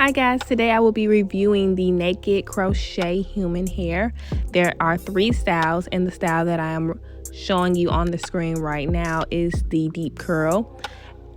Hi guys, today I will be reviewing the Naked Crochet human hair. There are 3 styles, and the style that I am showing you on the screen right now is the deep curl.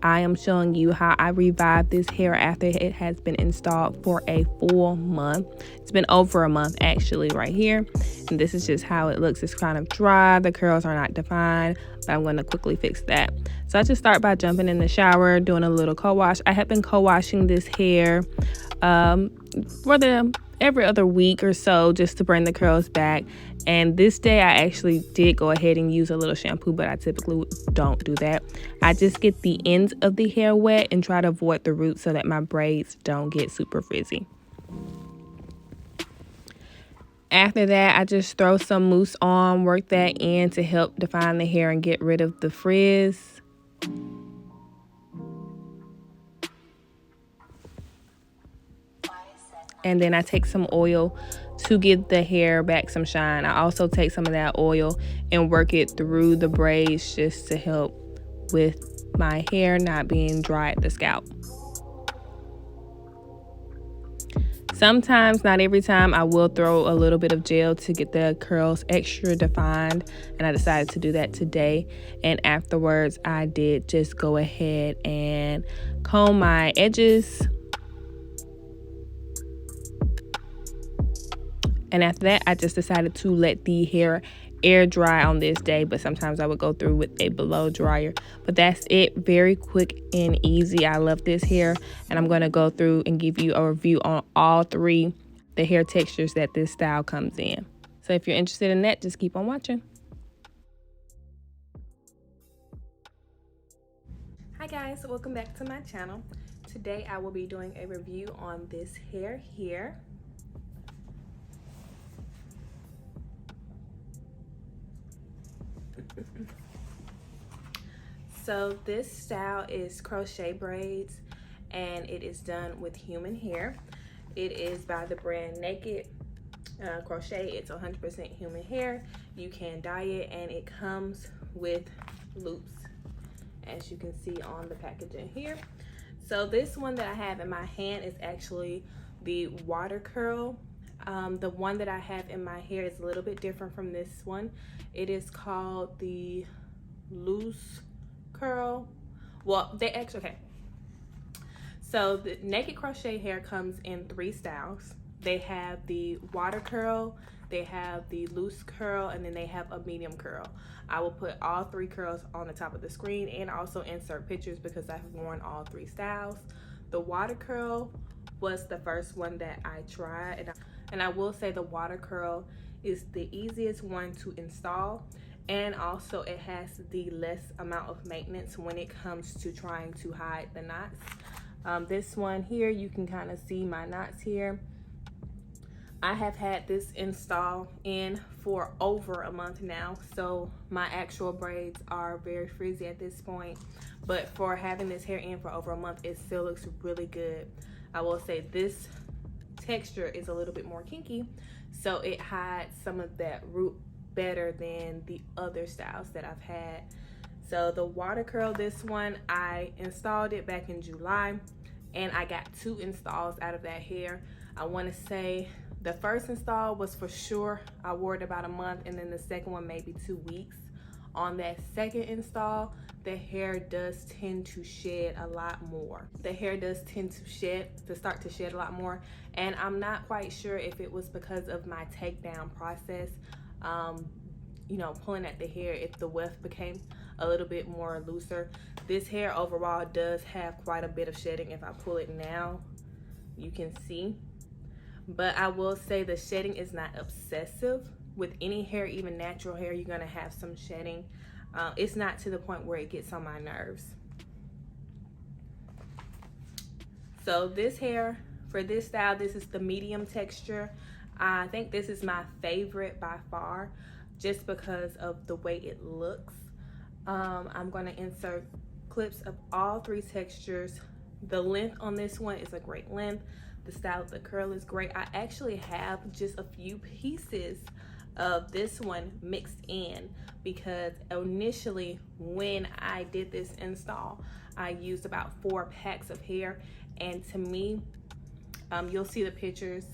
I am showing you how I revived this hair after it has been installed for a full month. It's been over a month actually right here, and this is just how it looks. It's kind of dry, the curls are not defined, but I'm going to quickly fix that. So I just start by jumping in the shower, doing a little co-wash. I have been co-washing this hair for every other week or so, just to bring the curls back. And this day I actually did go ahead and use a little shampoo, but I typically don't do that. I just get the ends of the hair wet and try to avoid the roots so that my braids don't get super frizzy. After that, I just throw some mousse on, work that in to help define the hair and get rid of the frizz. And then I take some oil to give the hair back some shine. I also take some of that oil and work it through the braids just to help with my hair not being dry at the scalp. Sometimes, not every time, I will throw a little bit of gel to get the curls extra defined, and I decided to do that today. And afterwards, I did just go ahead and comb my edges. And after that, I just decided to let the hair air dry on this day, but sometimes I would go through with a blow dryer. But that's it, very quick and easy. I love this hair, and I'm going to go through and give you a review on all 3 the hair textures that this style comes in. So if you're interested in that, just keep on watching. Hi guys, welcome back to my channel. Today I will be doing a review on this hair here. So this style is crochet braids, and it is done with human hair. It is by the brand Naked Crochet. It's 100% human hair. You can dye it, and it comes with loops, as you can see on the packaging here. So this one that I have in my hand is actually the water curl. The one that I have in my hair is a little bit different from this one. It is called the loose curl. Well, they actually, okay. So the Naked Crochet hair comes in 3 styles. They have the water curl, they have the loose curl, and then they have a medium curl. I will put all 3 curls on the top of the screen and also insert pictures because I've worn all 3 styles. The water curl was the first one that I tried, and I will say the water curl is the easiest one to install, and also it has the less amount of maintenance when it comes to trying to hide the knots. This one here, you can kind of see my knots here. I have had this install in for over a month now, so my actual braids are very frizzy at this point, but for having this hair in for over a month, it still looks really good. I will say this texture is a little bit more kinky, so it hides some of that root better than the other styles that I've had. So the water curl, this one, I installed it back in July, and I got 2 installs out of that hair. I want to say the first install was for sure, I wore it about a month, and then the second one maybe 2 weeks. On that second install, the hair does tend to shed a lot more. The hair does tend to start to shed a lot more, and I'm not quite sure if it was because of my takedown process, you know, pulling at the hair, if the weft became a little bit more looser. This hair overall does have quite a bit of shedding. If I pull it now, you can see. But I will say the shedding is not obsessive. With any hair, even natural hair, you're gonna have some shedding. It's not to the point where it gets on my nerves. So this hair, for this style, this is the medium texture. I think this is my favorite by far, just because of the way it looks. I'm gonna insert clips of all 3 textures. The length on this one is a great length. The style of the curl is great. I actually have just a few pieces of this one mixed in because initially when I did this install, I used about 4 packs of hair, and to me, You'll see the pictures.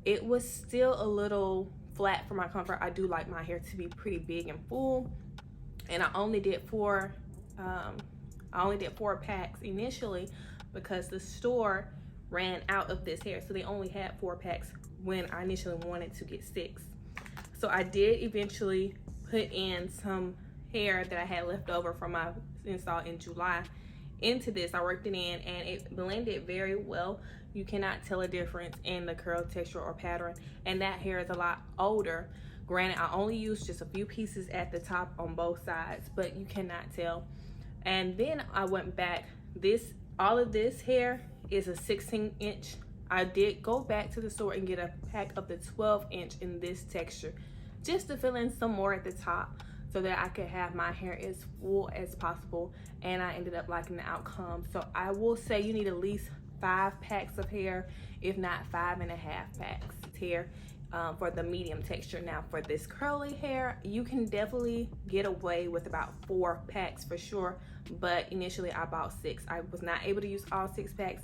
It was still a little flat for my comfort. I do like my hair to be pretty big and full, and I only did four packs initially because the store ran out of this hair, so they only had 4 packs when I initially wanted to get 6. So I did eventually put in some hair that I had left over from my install in July into this. I worked it in and it blended very well. You cannot tell a difference in the curl texture or pattern, and that hair is a lot older. Granted, I only used just a few pieces at the top on both sides, but you cannot tell. And then I went back. All of this hair is a 16-inch. I did go back to the store and get a pack of the 12-inch in this texture, just to fill in some more at the top so that I could have my hair as full as possible, and I ended up liking the outcome. So I will say you need at least 5 packs of hair, if not 5.5 packs of hair for the medium texture. Now for this curly hair, you can definitely get away with about 4 packs for sure, but initially I bought 6. I was not able to use all 6 packs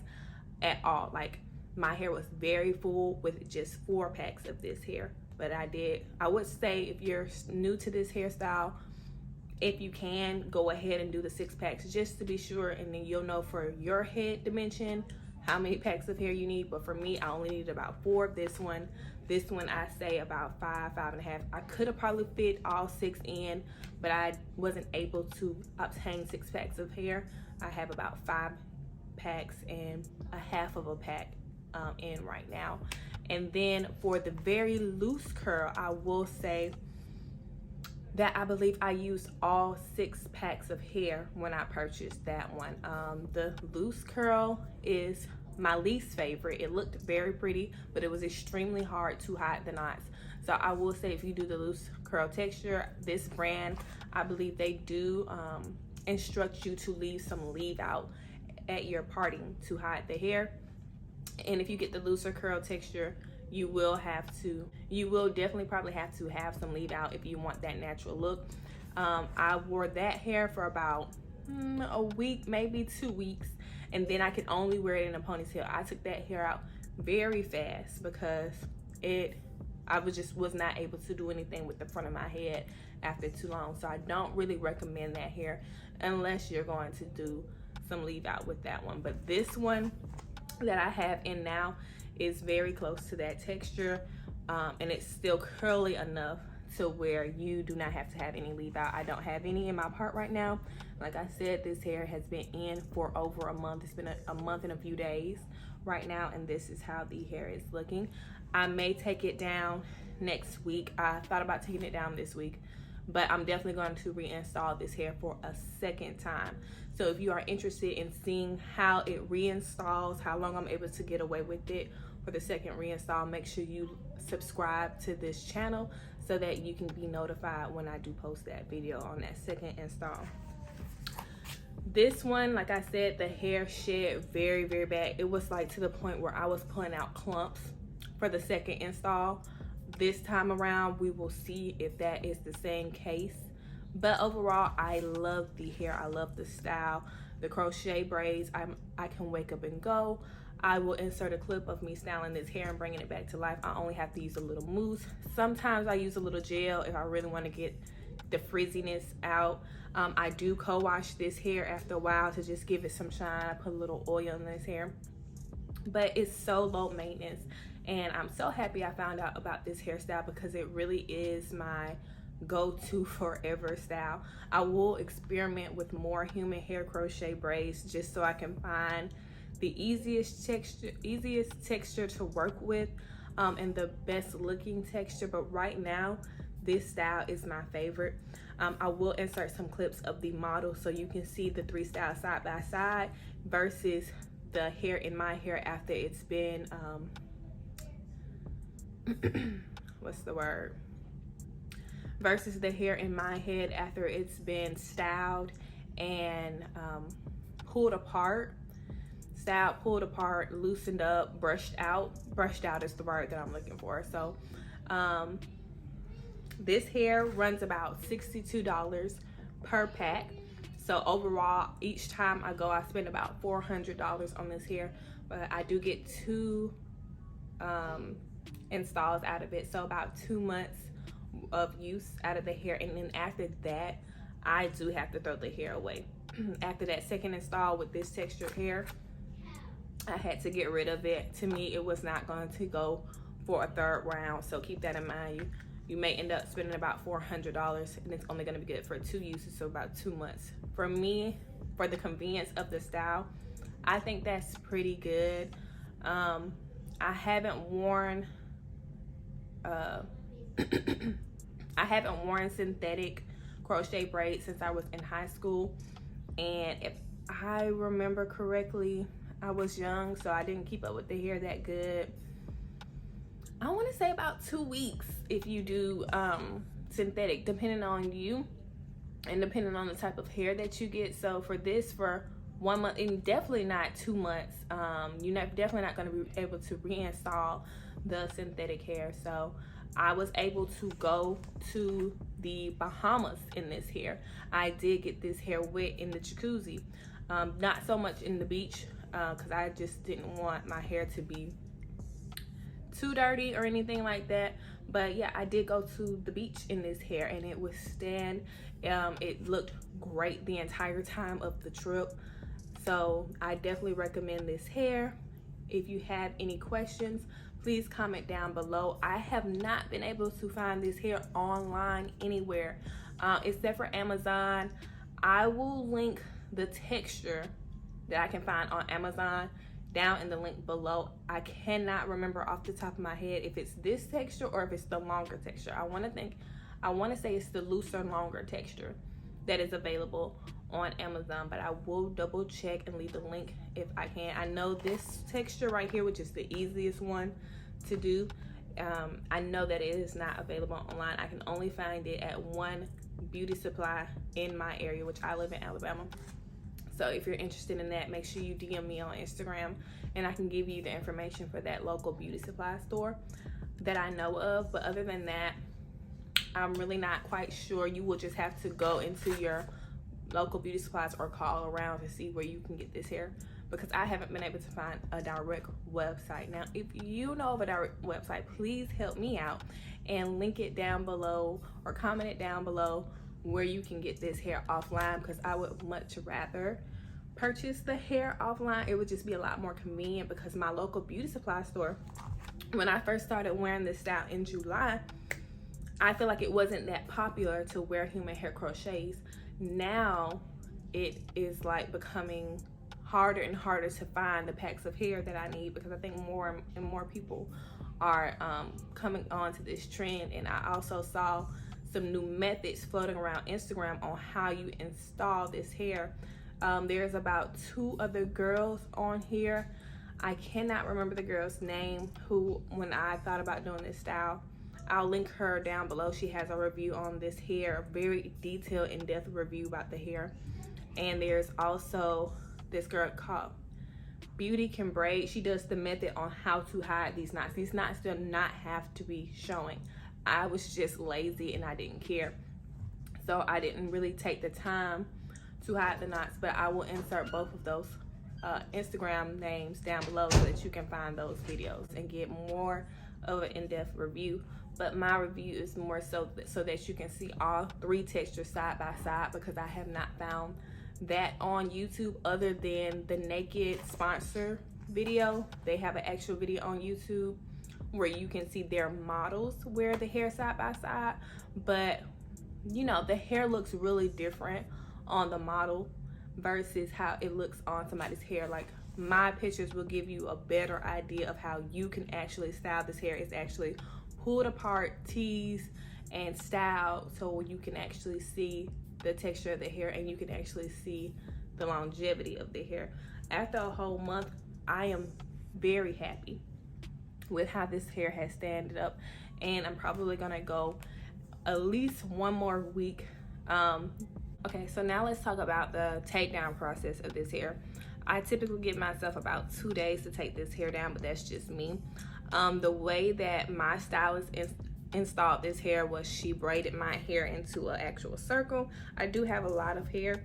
at all. Like, my hair was very full with just 4 packs of this hair. But I would say if you're new to this hairstyle, if you can, go ahead and do the 6 packs just to be sure, and then you'll know for your head dimension how many packs of hair you need. But for me, I only needed about 4 of this one. This one I say about 5.5. I could have probably fit all 6 in, but I wasn't able to obtain 6 packs of hair. I have about 5 packs and a half of a pack in right now. And then for the very loose curl, I will say that I believe I used all 6 packs of hair when I purchased that one. The loose curl is my least favorite. It looked very pretty, but it was extremely hard to hide the knots. So I will say, if you do the loose curl texture, this brand, I believe they do instruct you to leave some leave out at your parting to hide the hair. And if you get the looser curl texture, you will definitely probably have to have some leave out if you want that natural look. I wore that hair for about a week, maybe 2 weeks, and then I could only wear it in a ponytail. I took that hair out very fast because I was not able to do anything with the front of my head after too long. So I don't really recommend that hair unless you're going to do some leave out with that one. But this one that I have in now is very close to that texture, and it's still curly enough to where you do not have to have any leave out. I don't have any in my part right now. Like I said, this hair has been in for over a month. It's been a month and a few days right now, and this is how the hair is looking. I may take it down next week. I thought about taking it down this week, but I'm definitely going to reinstall this hair for a second time. So if you are interested in seeing how it reinstalls, how long I'm able to get away with it for the second reinstall, make sure you subscribe to this channel so that you can be notified when I do post that video on that second install. This one, like I said, the hair shed very, very bad. It was like to the point where I was pulling out clumps for the second install. This time around, we will see if that is the same case. But overall, I love the hair. I love the style. The crochet braids, I can wake up and go. I will insert a clip of me styling this hair and bringing it back to life. I only have to use a little mousse. Sometimes I use a little gel if I really want to get the frizziness out. I do co-wash this hair after a while to just give it some shine. I put a little oil in this hair. But it's so low maintenance, and I'm so happy I found out about this hairstyle because it really is my go-to forever style. I will experiment with more human hair crochet braids just so I can find the easiest texture to work with and the best looking texture. But right now, this style is my favorite. I will insert some clips of the model so you can see the 3 styles side by side versus the hair in my hair after it's been what's the word? Versus the hair in my head after it's been styled and pulled apart. Styled, pulled apart, loosened up, brushed out. Brushed out is the word that I'm looking for. So this hair runs about $62 per pack. So overall, each time I go, I spend about $400 on this hair. but I do get 2 installs out of it, so about 2 months of use out of the hair, and then after that I do have to throw the hair away. After that second install with this textured hair, I had to get rid of it. To me, it was not going to go for a 3rd round, so keep that in mind. You may end up spending about $400, and it's only going to be good for 2 uses, so about 2 months. For me, for the convenience of the style, I think that's pretty good. I haven't worn I haven't worn synthetic crochet braids since I was in high school, and if I remember correctly, I was young, so I didn't keep up with the hair that good. I want to say about 2 weeks if you do synthetic, depending on you and depending on the type of hair that you get. So for this, for 1 month, and definitely not 2 months, you're definitely not going to be able to reinstall the synthetic hair. So I was able to go to the Bahamas in this hair. I did get this hair wet in the jacuzzi, not so much in the beach, because I just didn't want my hair to be too dirty or anything like that. But yeah, I did go to the beach in this hair, and it withstand. It looked great the entire time of the trip. So I definitely recommend this hair. If you have any questions, please comment down below. I have not been able to find this hair online anywhere, except for Amazon. I will link the texture that I can find on Amazon down in the link below. I cannot remember off the top of my head if it's this texture or if it's the longer texture. I want to say it's the looser, longer texture that is available on Amazon, but I will double check and leave the link if I can. I know this texture right here, which is the easiest one to do, I know that it is not available online. I can only find it at one beauty supply in my area, which I live in Alabama. So if you're interested in that, make sure you DM me on Instagram, and I can give you the information for that local beauty supply store that I know of. But other than that, I'm really not quite sure. You will just have to go into your local beauty supplies or call around to see where you can get this hair, because I haven't been able to find a direct website. Now, if you know of a direct website, please help me out and link it down below or comment it down below where you can get this hair offline, because I would much rather purchase the hair offline. It would just be a lot more convenient, because my local beauty supply store, when I first started wearing this style in July, I feel like it wasn't that popular to wear human hair crochets. Now it is like becoming harder and harder to find the packs of hair that I need, because I think more and more people are coming on to this trend. And I also saw some new methods floating around Instagram on how you install this hair. There's about 2 other girls on here. I cannot remember the girl's name who, when I thought about doing this style, I'll link her down below. She has a review on this hair, a very detailed, in-depth review about the hair. And there's also this girl called Beauty Can Braid. She does the method on how to hide these knots. These knots do not have to be showing. I was just lazy and I didn't care, so I didn't really take the time to hide the knots. But I will insert both of those Instagram names down below so that you can find those videos and get more of an in-depth review. But my review is more so that you can see all 3 textures side by side, because I have not found that on YouTube other than the Naked sponsor video. They have an actual video on YouTube where you can see their models wear the hair side by side. But you know, the hair looks really different on the model versus how it looks on somebody's hair. Like, my pictures will give you a better idea of how you can actually style this hair. It's actually pulled apart, teased, and styled, so you can actually see the texture of the hair and you can actually see the longevity of the hair. After a whole month, I am very happy with how this hair has standed up, and I'm probably gonna go at least 1 more week. Okay, so now let's talk about the takedown process of this hair. I typically give myself about 2 days to take this hair down, but that's just me. The way that my stylist installed this hair was she braided my hair into an actual circle. I do have a lot of hair,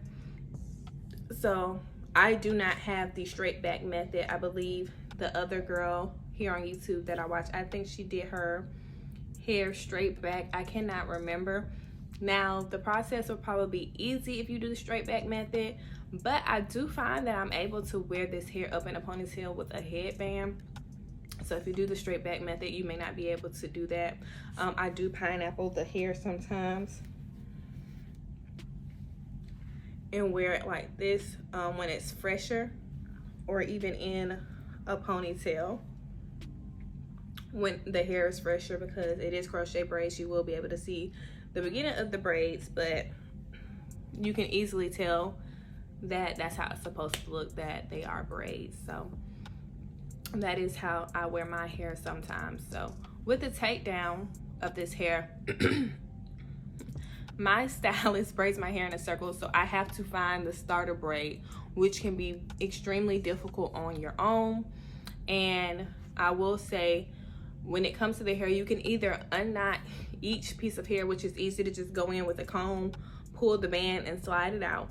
so I do not have the straight back method. I believe the other girl here on YouTube that I watch, I think she did her hair straight back. I cannot remember. Now, the process will probably be easy if you do the straight back method, but I do find that I'm able to wear this hair up in a ponytail with a headband. So if you do the straight back method, you may not be able to do that. I do pineapple the hair sometimes and wear it like this when it's fresher, or even in a ponytail when the hair is fresher, because it is crochet braids. You will be able to see the beginning of the braids, but you can easily tell that that's how it's supposed to look, that they are braids. So that is how I wear my hair sometimes. So with the takedown of this hair, my stylist braids my hair in a circle, so I have to find the starter braid, which can be extremely difficult on your own. And I will say, when it comes to the hair, you can either unknot each piece of hair, which is easy to just go in with a comb, pull the band and slide it out.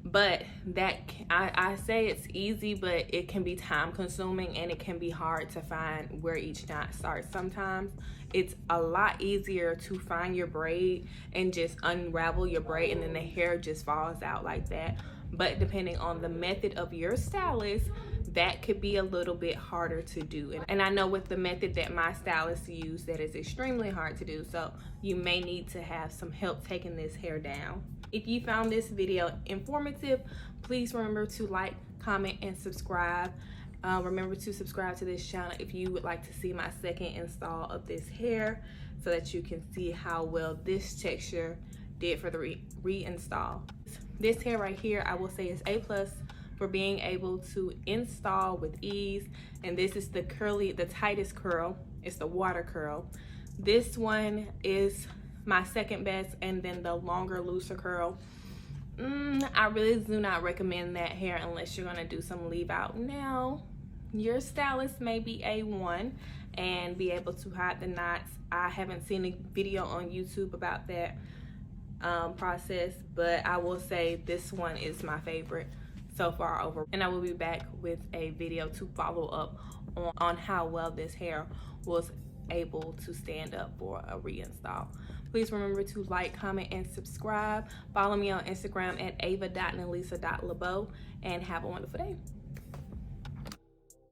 But that, I say it's easy, but it can be time consuming and it can be hard to find where each knot starts. Sometimes it's a lot easier to find your braid and just unravel your braid, and then the hair just falls out like that. But depending on the method of your stylist, that could be a little bit harder to do. And I know with the method that my stylist used, that is extremely hard to do. So you may need to have some help taking this hair down. If you found this video informative, please remember to like, comment, and subscribe. Remember to subscribe to this channel if you would like to see my second install of this hair, so that you can see how well this texture did for the reinstall. This hair right here, I will say, is A+ for being able to install with ease. And this is the tightest curl. It's the water curl. This one is my second best, and then the longer, looser curl. I really do not recommend that hair unless you're gonna do some leave out. Now, your stylist may be A1 and be able to hide the knots. I haven't seen a video on YouTube about that process, but I will say this one is my favorite so far over. And I will be back with a video to follow up on how well this hair was able to stand up for a reinstall. Please remember to like, comment, and subscribe. Follow me on Instagram at ava.nalisa.lebeaux, and have a wonderful day.